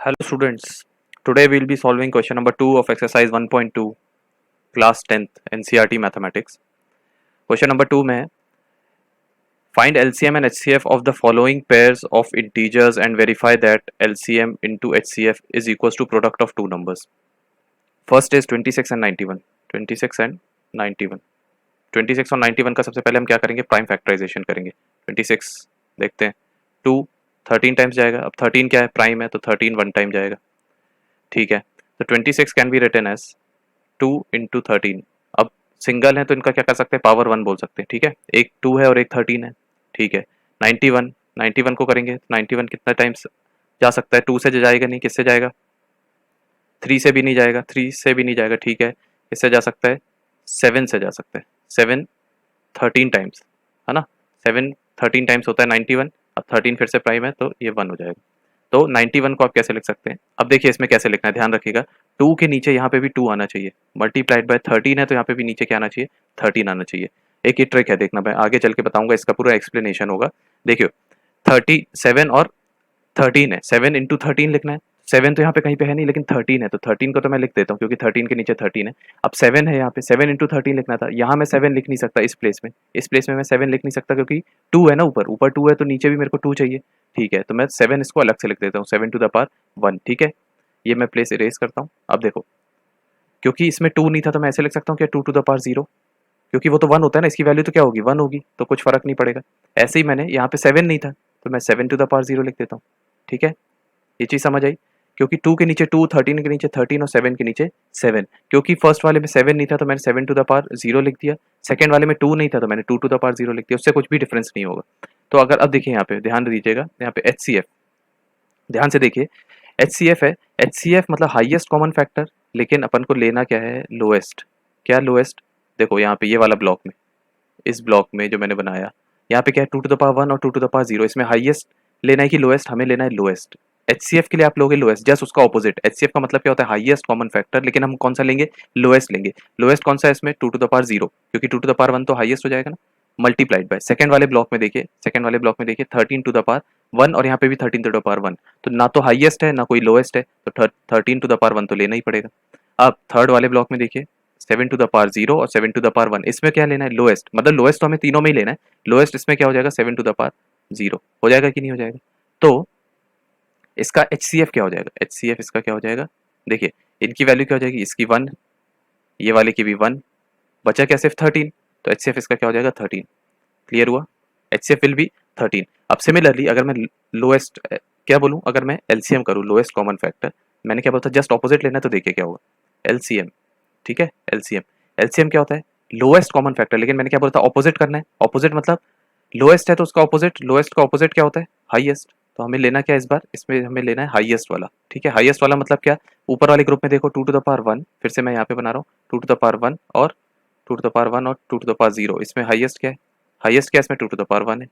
Hello students, today we will be solving question number 2 of exercise 1.2 class 10th NCERT mathematics. Question number 2 में है find LCM and HCF of the following pairs of integers and verify that LCM into HCF is equals to product of two numbers. First is 26 and 91. 26 and 91. 26 और 91 का सबसे पहले हम क्या करेंगे, prime factorisation करेंगे. 26 देखते हैं, 2 13 टाइम्स जाएगा. अब 13 क्या है, प्राइम है, तो 13 वन टाइम जाएगा. ठीक है, तो 26 can be written as 2 into 13. अब सिंगल है तो इनका क्या कर सकते हैं, पावर 1 बोल सकते हैं. ठीक है, एक 2 है और एक 13 है. ठीक है, 91 को करेंगे, 91 कितना टाइम्स जा सकता है, 2 से जाएगा नहीं, किससे जाएगा, 3 से भी नहीं जाएगा, 3 से भी नहीं जाएगा. ठीक है, इससे जा सकता है, 7 से जा सकता है. 7 13 टाइम्स है ना, 7 13 टाइम्स होता है 91. अब 13 फिर से प्राइम है तो ये 1 हो जाएगा. तो 91 को आप कैसे लिख सकते हैं, अब देखिए इसमें कैसे लिखना है, ध्यान रखिएगा. 2 के नीचे यहाँ पे भी 2 आना चाहिए, मल्टीप्लाइड बाय 13 है तो यहाँ पे भी नीचे क्या आना चाहिए, 13 आना चाहिए. एक ही ट्रिक है, देखना, मैं आगे चल के बताऊंगा, इसका पूरा एक्सप्लेनेशन होगा. देखियो 37 और 13 है, 7 इंटू 13 लिखना है. 7 तो यहाँ पे कहीं पे है नहीं, लेकिन 13 है, तो 13 को तो मैं लिख देता हूँ क्योंकि 13 के नीचे 13 है. अब 7 है यहाँ पे, 7 इंटू 13 लिखना था. यहाँ मैं 7 लिख नहीं सकता इस प्लेस में, मैं 7 लिख नहीं सकता क्योंकि 2 है ना, ऊपर ऊपर 2 है तो नीचे भी मेरे को 2 चाहिए. ठीक है, तो मैं 7 इसको अलग से लिख देता हूँ, 7 टू द पावर 1. ठीक है, ये मैं प्लेस इरेज करता हूँ. अब देखो, क्योंकि इसमें 2 नहीं था तो मैं ऐसे लिख सकता हूँ क्या, 2 टू द पावर 0, क्योंकि वो तो 1 होता है ना, इसकी वैल्यू तो क्या होगी, 1 होगी, तो कुछ फर्क नहीं पड़ेगा. ऐसे ही मैंने यहाँ पे 7 नहीं था तो मैं 7 टू द पावर 0 लिख देता हूँ. ठीक है, ये चीज़ समझ आई, क्योंकि 2 के नीचे 2, 13 के नीचे 13 और 7 के नीचे 7. क्योंकि फर्स्ट वाले में 7 नहीं था तो मैंने 7 टू द पावर 0 लिख दिया. सेकंड वाले में 2 नहीं था तो मैंने 2 टू द पावर 0 लिख दिया, उससे कुछ भी डिफरेंस नहीं होगा. तो अगर अब देखिए यहाँ पे ध्यान दीजिएगा, यहाँ पे HCF, ध्यान से देखिए, HCF है, HCF मतलब हाईएस्ट कॉमन फैक्टर, लेकिन अपन को लेना क्या है, लोएस्ट. क्या लोएस्ट, देखो यहाँ पे ये वाला ब्लॉक में, इस ब्लॉक में जो मैंने बनाया, यहाँ पे क्या है, 2 टू द पावर 1 और 2 टू द पावर 0, इसमें हाईएस्ट लेना है कि लोएस्ट, हमें लेना है लोएस्ट. HCF के लिए आप लोगे लोएस्ट, जस्ट उसका ऑपोजिट. HCF का मतलब क्या होता है, हाईएस्ट कॉमन फैक्टर, लेकिन हम कौन सा लेंगे, लोएस्ट लेंगे. लोएस्ट कौन सा है इसमें, 2 टू द पावर 0, क्योंकि 2 टू द पावर 1 तो हाईएस्ट हो जाएगा ना, मल्टीप्लाइड बाय सेकंड वाले ब्लॉक में देखिए, 13 टू द पावर 1 और यहाँ पे भी 13 टू द पावर 1, तो ना तो हाईएस्ट है ना कोई लोएस्ट है, तो 13 टू द पावर 1 तो लेना ही पड़ेगा. अब थर्ड वाले ब्लॉक में देखिए, 7 टू द पावर 0 और 7 टू द पावर 1, इसमें क्या लेना है, लोएस्ट, मतलब लोएस्ट तो हमें तीनों में ही लेना है. लोएस्ट इसमें क्या हो जाएगा, 7 टू द पावर 0 हो जाएगा कि नहीं हो जाएगा. तो इसका HCF क्या हो जाएगा, HCF इसका क्या हो जाएगा, देखिए इनकी वैल्यू क्या हो जाएगी, इसकी 1, ये वाले की भी 1, बचा क्या सिर्फ 13, तो HCF इसका क्या हो जाएगा, 13. क्लियर हुआ, HCF विल बी 13. अब सिमिलरली अगर मैं लोएस्ट क्या बोलूँ, अगर मैं LCM करूँ, लोएस्ट कॉमन फैक्टर, मैंने क्या बोला था, जस्ट ऑपोजिट लेना है, तो देखिए क्या होगा, LCM. ठीक है, LCM क्या होता है, लोएस्ट कॉमन फैक्टर, लेकिन मैंने क्या बोला था, ऑपोजिट करना है. ऑपोजिट मतलब लोएस्ट है तो उसका ऑपोजिट, लोएस्ट का ऑपोजिट क्या होता है, हाईएस्ट. तो हमें लेना क्या है इस बार, इसमें हमें लेना है हाईएस्ट वाला. ठीक है, हाईएस्ट वाला मतलब क्या, ऊपर वाले ग्रुप में देखो 2 टू द पावर 1, फिर से मैं यहाँ पे बना रहा हूँ 2 टू द पावर 1 और 2 टू द पावर 1 और 2 टू द पावर 0, इसमें हाईएस्ट क्या है, हाईएस्ट क्या है इसमें, 2 टू द पावर 1 है.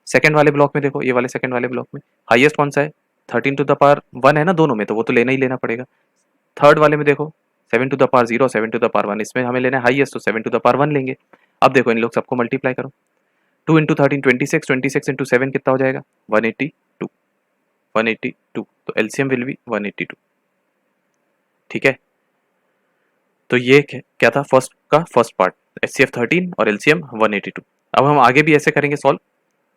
सेकंड वाले ब्लॉक में देखो, ये वाले सेकंड वाले ब्लॉक में हाईएस्ट कौन सा है, 13 टू द पावर 1 है ना दोनों में, तो वो तो लेना ही लेना पड़ेगा. थर्ड वाले में देखो 7 to the power 0, 7 to the power 1, इसमें हमें लेना है हाईएस्ट, तो 7 टू द पावर 1 लेंगे. अब देखो इन लोग सबको मल्टीप्लाई करो, 2 इंटू 13 26, 26 इंटू 7 कितना हो जाएगा, 182. 182, तो एलसीएम विल बी 182. ठीक है, तो ये क्या था, फर्स्ट का फर्स्ट पार्ट, HCF 13 और LCM 182. अब हम आगे भी ऐसे करेंगे सॉल्व,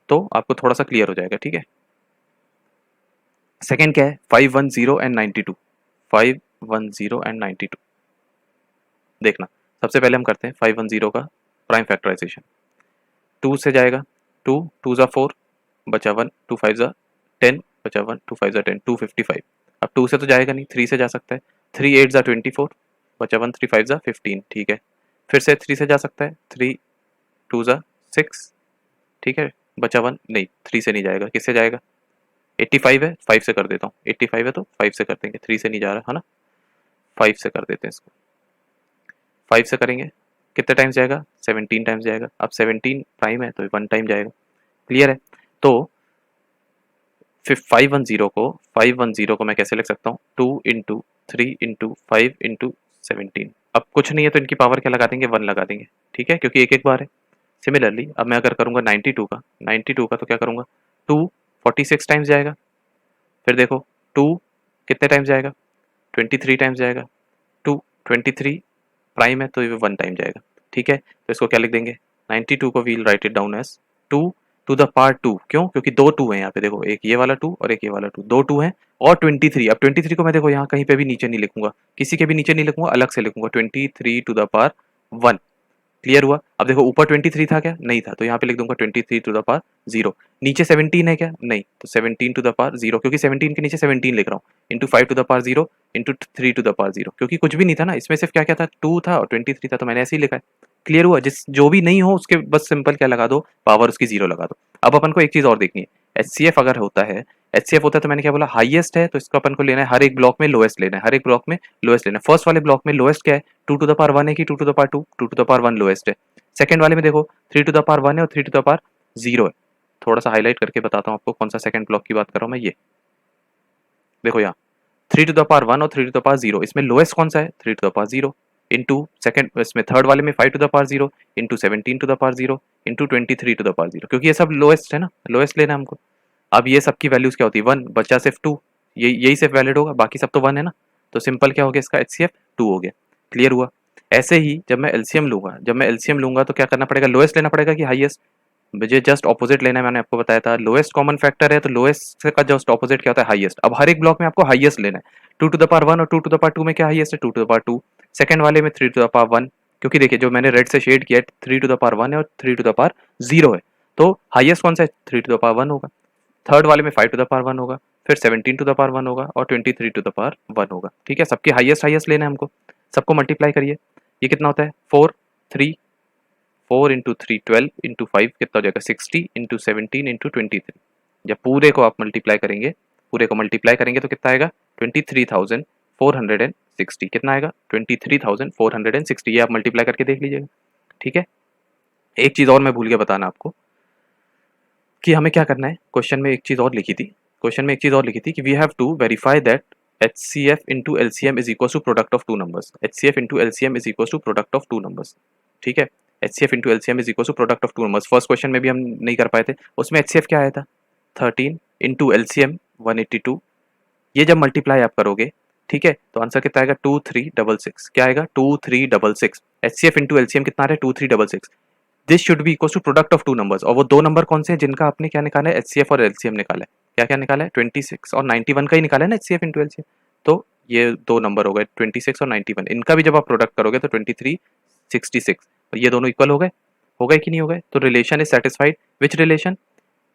तो आपको थोड़ा सा क्लियर हो जाएगा. ठीक है, सेकंड क्या है, 510 एंड 92. 510 एंड 92 देखना, सबसे पहले हम करते हैं 510 का प्राइम फैक्टराइजेशन. 2 से जाएगा, 2 2 जा 4, बचा 1, 2 5 जा 10, बचा 1, 2 5 जा 10, 255. अब 2 से तो जाएगा नहीं, 3 से जा सकता है, 3 8 जा 24, बचा 1, 3 5 जा 15. ठीक है, फिर से 3 से जा सकता है, 3 2 जा 6. ठीक है, बचा 1, नहीं 3 से नहीं जाएगा, किससे जाएगा, 85 है, 5 से कर देता हूँ, 85 है तो 5 से कर देंगे, 3 से नहीं जा रहा है ना, 5 से कर देते हैं इसको. 5 से करेंगे, कितने टाइम्स जाएगा, 17 टाइम्स जाएगा. अब 17 प्राइम है तो 1 टाइम जाएगा. क्लियर है, तो फिर 510 को मैं कैसे लिख सकता हूँ, 2 इंटू 3 इंटू 5 इंटू 17. अब कुछ नहीं है तो इनकी पावर क्या लगा देंगे, 1 लगा देंगे. ठीक है, क्योंकि एक एक बार है. सिमिलरली अब मैं अगर करूँगा 92 का तो क्या करूँगा, 2 46 टाइम्स जाएगा. फिर देखो 2 कितने टाइम्स जाएगा, 23 टाइम्स जाएगा। 2 23 प्राइम है तो ये 1 टाइम जाएगा, ठीक है। तो इसको क्या लिख देंगे, 92 को we'll write it down as 2 to the power 2। क्यों, क्योंकि दो 2 है यहाँ पे, देखो एक ये वाला 2 और एक ये वाला 2, दो 2 है। और 23, अब 23 को मैं देखो यहाँ कहीं पे भी नीचे नहीं लिखूंगा, किसी के भी नीचे नहीं लिखूंगा, अलग से लिखूंगा 23 टू द पावर 1। क्लियर हुआ। अब देखो ऊपर 23 था क्या, नहीं था, तो यहाँ पे लिख दूंगा 23 टू द पावर 0। नीचे 17 है क्या, नहीं, तो 17 टू द पावर 0, क्योंकि 17 के नीचे 17 लिख रहा हूँ, into 5 to the power 0 into 3 to the power 0, क्योंकि कुछ भी नहीं था ना इसमें, सिर्फ क्या क्या था, 2 था और 23 था, तो मैंने ऐसे ही लिखा है। क्लियर हुआ। जिस जो भी नहीं हो उसके बस सिंपल क्या लगा दो, पावर उसकी 0 लगा दो। अब अपन को एक चीज और देखनी है, एचसीएफ अगर होता है, एचसीएफ होता है तो मैंने क्या बोला, हाईएस्ट है, तो इसको अपन को लेना है हर एक ब्लॉक में लोएस्ट लेना है, हर एक ब्लॉक में लोएस्ट लेना है। फर्स्ट वाले ब्लॉक में लोएस्ट क्या है, 2 टू द पावर 1 है कि 2 to the power 2, 2 to the power 1 lowest है। सेकंड वाले में देखो 3 टू द पावर 1 है और 3 टू द पावर 0 है। थोड़ा सा हाईलाइट करके बताता हूँ आपको कौन सा सेकंड ब्लॉक की बात कर रहा हूँ मैं, ये देखो यहाँ 3 टू द पावर 1 और 3 टू द पावर 0, इसमें लोएस्ट कौन सा है, 3 to the power 0 into second, इसमें थर्ड वाले में 5 to the power 0 into 17 to the power 0 into 23 to the power 0, क्योंकि ये सब लोएस्ट है ना, लोएस्ट लेना है हमको। अब ये सबकी वैल्यूज क्या होती है, 1 बचा सिर्फ 2, यही सिर्फ वैलिड होगा, बाकी सब तो 1 है ना, तो सिंपल क्या हो गया इसका, एचसीएफ 2 हो गया। क्लियर हुआ। ऐसे ही जब मैं एलसीएम लूंगा, तो क्या करना पड़ेगा, लोएस्ट लेना पड़ेगा कि हाईएस्ट, मुझे जस्ट ऑपोजिट लेना है, मैंने आपको बताया था लोएस्ट कॉमन फैक्टर है, तो लोएस्ट का जस्ट ऑपोजिट क्या होता है, हाईएस्ट। अब हर एक ब्लॉक में आपको हाईएस्ट लेना है, 2 टू द पावर 1 और 2 टू द पावर 2 में क्या हाईएस्ट है, 2 टू द पावर 2। सेकंड वाले में 3 टू द पावर 1, क्योंकि देखिए जो मैंने रेड से शेड किया है 3 टू द पावर 1 है और 3 टू द पावर 0 है, तो हाईएस्ट कौन सा है, 3 टू द पावर 1 होगा। थर्ड वाले में 5 टू द पावर 1 होगा, फिर 17 टू द पावर 1 होगा और 23 टू द पावर 1 होगा, ठीक है। सबके हाईएस्ट हाईएस्ट लेना है हमको, सबको मल्टीप्लाई करिए, ये कितना होता है 4 3, 4 इंटू 3 12 इंटू 5 कितना हो जाएगा 60 इंटू 17 इंटू 23। जब पूरे को आप मल्टीप्लाई करेंगे, पूरे को मल्टीप्लाई करेंगे तो कितना आएगा 23,460, कितना आएगा 23,460, ये आप मल्टीप्लाई करके देख लीजिएगा, ठीक है। एक चीज और मैं भूल गया बताना आपको कि हमें क्या करना है, क्वेश्चन में एक चीज और लिखी थी, कि we have to verify that HCF into LCM is equals to product of two numbers. HCF into LCM is equals to product of two numbers. ठीक है, HCF into LCM is equals to product of two numbers. First question में भी हम नहीं कर पाए थे, उसमें HCF क्या आया था 13 into LCM 182। ये जब मल्टीप्लाई आप करोगे, ठीक है, तो आंसर कितना आएगा 2366, क्या आएगा 2366। HCF into LCM कितना आ रहा है 2366। This should be equals to product of two numbers, और वो दो नंबर कौन से हैं जिनका आपने क्या निकाला है, एचसीएफ और एलसीएम निकाला है। क्या क्या निकाला है, 26 और 91 का ही निकाला है ना एचसीएफ इंटू एलसीएम, तो ये दो नंबर हो गए 26 और 91, इनका भी जब आप प्रोडक्ट करोगे तो 2366, और ये दोनों इक्वल हो गए कि नहीं हो गए, तो relation is satisfied. Which relation,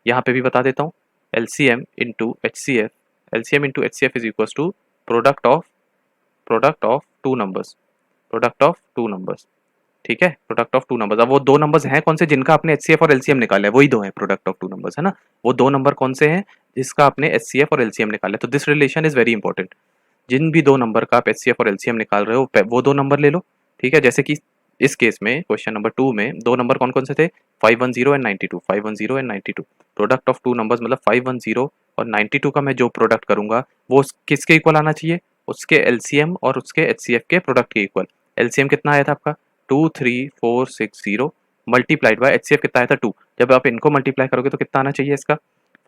यहाँ पे भी बता देता हूँ, LCM into HCF, LCM into HCF is equals to product of two numbers, product of two numbers, ठीक है, प्रोडक्ट ऑफ टू नंबर्स। अब वो दो नंबर्स हैं कौन से जिनका आपने एचसीएफ और एलसीएम निकाला है, वही दो हैं प्रोडक्ट ऑफ टू नंबर्स, है ना। वो दो नंबर कौन से हैं जिसका आपने एचसीएफ और एलसीएम निकाला है, तो this relation is very important. जिन भी दो नंबर का आप एचसीएफ और एलसीएम निकाल रहे हो वो दो नंबर ले लो, ठीक है। जैसे कि इस केस में क्वेश्चन नंबर 2 में दो नंबर कौन कौन से थे, 510 and 92, 510 and 92। Product of two numbers मतलब 510 और 92 का मैं जो प्रोडक्ट करूंगा वो किसके इक्वल आना चाहिए, उसके एलसीएम और उसके एचसीएफ के प्रोडक्ट के इक्वल। एलसीएम कितना आया था आपका 23460 मल्टीप्लाइड बाय एचसीएफ कितना आया था 2, जब आप इनको मल्टीप्लाई करोगे तो कितना आना चाहिए इसका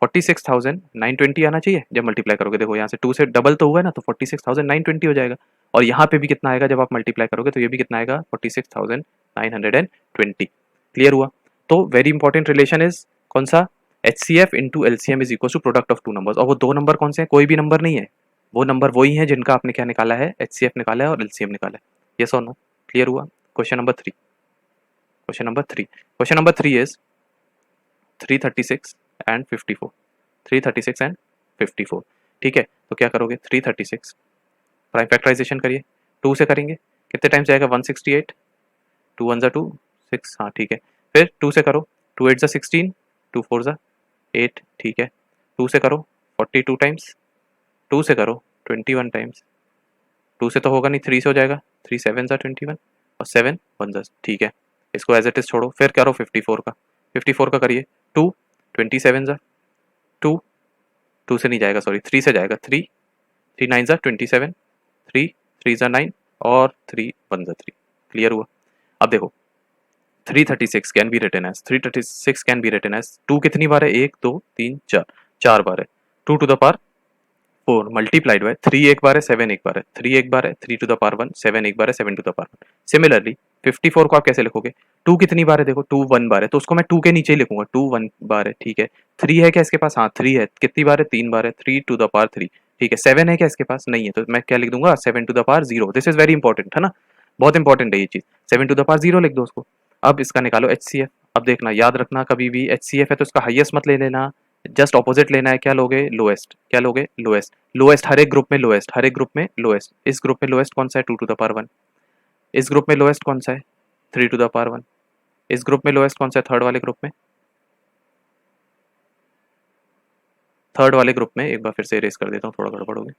46,920 आना चाहिए जब मल्टीप्लाई करोगे। देखो यहाँ से 2 से डबल तो हुआ है ना, तो 46,920 हो जाएगा। और यहाँ पे भी कितना आएगा जब आप मल्टीप्लाई करोगे, तो ये भी कितना आएगा 46,920। क्लियर हुआ। तो वेरी इंपॉर्टेंट रिलेशन इज कौन सा, HCF into LCM is equal to product of two numbers, और वो दो नंबर कौन से हैं, कोई भी नंबर नहीं है, वो नंबर वही है जिनका आपने क्या निकाला है, HCF निकाला है और एलसीएम निकाला है। यस और नो, क्लियर हुआ। Question number 3, question number 3 is 336 and 54, 336 and 54, ठीक है। तो क्या करोगे 336 प्राइम फैक्टराइजेशन करिए, 2 से करेंगे कितने टाइम्स जाएगा 168, 2 1 2 6, हाँ ठीक है। फिर 2 से करो, 2 8 16, 2 4 8, ठीक है। 2 से करो 42 टाइम्स, 2 से करो 21 टाइम्स, 2 से तो होगा नहीं, 3 से हो जाएगा, 3 7 21 और 7 1 ठीक है। इसको एज इट इज छोड़ो, फिर करो 54 का, 54 का करिए, 2 27 2, 2 से नहीं जाएगा सॉरी 3 से जाएगा, 3 3 9 27, 3 3 9 और 3 1 3। क्लियर हुआ। अब देखो 336 can be written as 336 can be written as 2 कितनी बार है, 1 2 3 4, 4 बार है, 2 to the power 4 multiplied by 3 एक बार है 7 एक बार है 3 एक बार है 3 टू द पावर 1 7 एक बार है 7 टू द पावर 1। सिमिलरली 54 को आप कैसे लिखोगे, 2 कितनी बार है देखो 2 1 बार है तो उसको मैं 2 के नीचे ही लिखूंगा 2 1 बार है ठीक है। 3 है क्या इसके पास, हाँ 3 है, कितनी बार है 3 बार है 3 टू द पावर 3 ठीक है। 7 है क्या इसके पास, नहीं है, तो मैं क्या लिख दूंगा 7 to the power 0। This is very important है ना, बहुत इंपॉर्टेंट है ये चीज। 7 टू द पावर 0 लिख दो उसको। अब इसका निकालो एचसीएफ। अब देखना याद रखना कभी भी एचसीएफ है तो इसका हाईएस्ट मत ले लेना, जस्ट ऑपोजिट लेना है। क्या लोगे, लोएस्ट। क्या लोगे, लोएस्ट। लोएस्ट हर एक ग्रुप में लोएस्ट, हर एक ग्रुप में लोएस्ट। इस ग्रुप में लोएस्ट कौन सा है 2 टू द पावर 1। इस ग्रुप में लोएस्ट कौन सा है 3 टू द पावर 1। इस ग्रुप में लोएस्ट कौन सा है थर्ड वाले ग्रुप में, थर्ड वाले ग्रुप में एक बार फिर से इरेज कर देता हूँ थोड़ा गड़बड़ हो गई।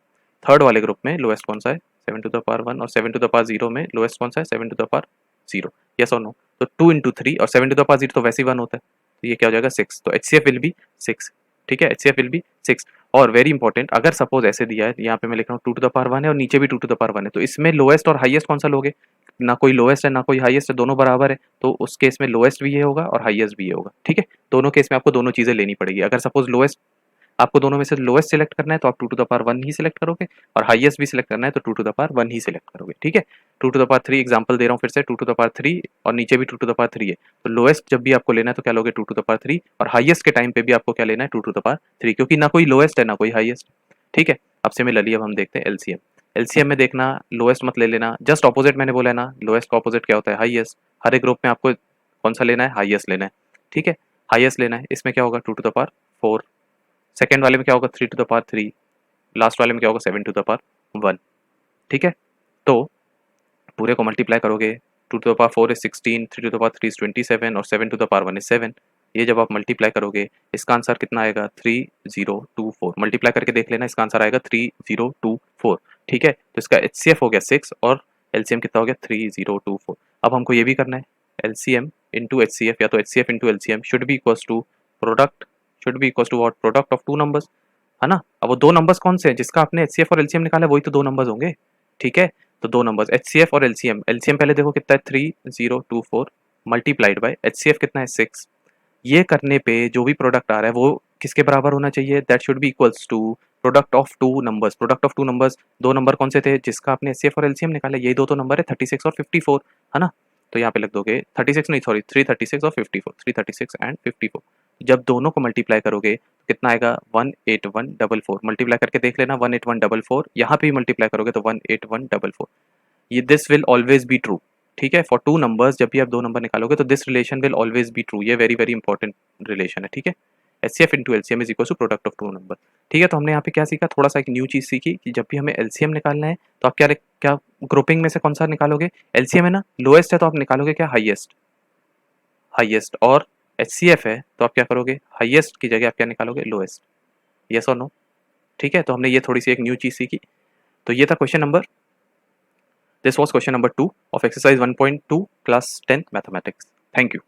थर्ड वाले ग्रुप में लोएस्ट कौन सा है 7 टू द पावर 1 और 7 टू द पावर 0 में लोएस्ट कौन सा है 7 टू द पावर 0। यस और नो, तो 2 इंटू 3 और 7 टू द पावर 0 तो वैसे ही 1 होता है, तो ये क्या हो जाएगा 6। तो एचसीएफ विल बी 6 ठीक है, एचसीएफ विल बी 6। और वेरी इंपॉर्टेंट, अगर सपोज ऐसे दिया है यहाँ पे मैं लिख रहा हूँ 2 टू द पावर 1 है और नीचे भी 2 टू द पावर 1 है, तो इसमें लोएस्ट और हाईएस्ट कौन सा लोगे, ना कोई लोएस्ट है ना कोई हाईएस्ट है, दोनों बराबर है, तो उस केस में लोएस्ट भी ये होगा और हाईएस्ट भी ये होगा ठीक है। दोनों केस में आपको दोनों चीजें लेनी पड़ेगी। अगर सपोज लोएस्ट, आपको दोनों में से लोएस्ट सिलेक्ट करना है तो आप 2 टू द पावर 1 ही सिलेक्ट करोगे, और हाईएस्ट भी सिलेक्ट करना है तो 2 टू द पावर 1 ही सिलेक्ट करोगे ठीक है। 2 टू द पावर 3 एग्जांपल दे रहा हूँ फिर से, 2 टू द पावर 3 और नीचे भी 2 टू द पावर 3 है, तो लोएस्ट जब भी आपको लेना है तो क्या लोगे 2 टू द पावर 3, और हाईएस्ट के टाइम पे भी आपको क्या लेना है 2 टू द पावर 3, क्योंकि ना कोई लोएस्ट है ना कोई हाईएस्ट ठीक है। अब सिमिलरली अब हम देखते हैं एलसीएम। एलसीएम में देखना लोएस्ट मत ले लेना, जस्ट ऑपोजिट मैंने बोला है ना, लोएस्ट का ऑपोजिट क्या होता है हाईएस्ट। हर एक ग्रुप में आपको कौन सा लेना है, हाईएस्ट लेना है ठीक है, हाईएस्ट लेना है। इसमें क्या होगा 2 टू द पावर 4, सेकेंड वाले में क्या होगा 3 टू द पावर 3, लास्ट वाले में क्या होगा 7 टू द पावर 1 ठीक है। तो पूरे को मल्टीप्लाई करोगे, 2 to the power 4 is 16, 3 to the power 3 is 27 और 7 टू द पावर 1 इज 7। ये जब आप मल्टीप्लाई करोगे इसका आंसर कितना आएगा 3024। मल्टीप्लाई करके देख लेना, इसका आंसर आएगा 3024 ठीक है। तो इसका एचसीएफ हो गया 6 और एलसीएम कितना हो गया 3024। अब हमको ये भी करना है एलसीएम इंटू एचसीएफ, या तो HCF into LCM should be equals to product, should be equals to what, product of two numbers है ना। अब वो दो नंबर्स कौन से हैं जिसका आपने एचसीएफ और एलसीएम निकाला है, वही तो दो नंबर्स होंगे ठीक है। तो दो नंबर्स एचसीएफ और एलसीएम, एलसीएम पहले देखो कितना है 3024 मल्टीप्लाइड बाय एचसीएफ कितना है 6। ये करने पे जो भी प्रोडक्ट आ रहा है वो किसके बराबर होना चाहिए, that should be equals to product of two numbers. Product of two numbers, दो नंबर कौन से थे जिसका आपने एचसीएफ और एलसीएम निकाला, यही दो तो नंबर है 36 और 54 है ना। तो यहाँ पे लिख दोगे 36 नहीं सॉरी 336 और 54, 336 एंड 54। जब दोनों को मल्टीप्लाई करोगे तो कितना आएगा 18144। मल्टीप्लाई करके देख लेना 18144, यहाँ पे भी मल्टीप्लाई करोगे तो 18144। ये this will always be true ठीक है, फॉर टू नंबर्स जब भी आप दो नंबर निकालोगे तो this relation will always be true. ये वेरी वेरी इंपॉर्टेंट रिलेशन है ठीक है। HCF into LCM is equal to product of two number ठीक है। तो हमने यहाँ पे क्या सीखा, थोड़ा सा एक न्यू चीज सीखी कि जब भी हमें एलसीएम निकालना है तो आप क्या क्या ग्रुपिंग में से कौन सा निकालोगे, एलसीएम है ना लोएस्ट है तो आप निकालोगे क्या हाईएस्ट, हाईएस्ट। और एचसीएफ है तो आप क्या करोगे हाईएस्ट की जगह आप क्या निकालोगे लोएस्ट। यस और नो ठीक है। तो हमने ये थोड़ी सी एक न्यू चीज सीखी। तो ये था question number, this was question number 2 of exercise 1.2 class 10th mathematics. Thank you.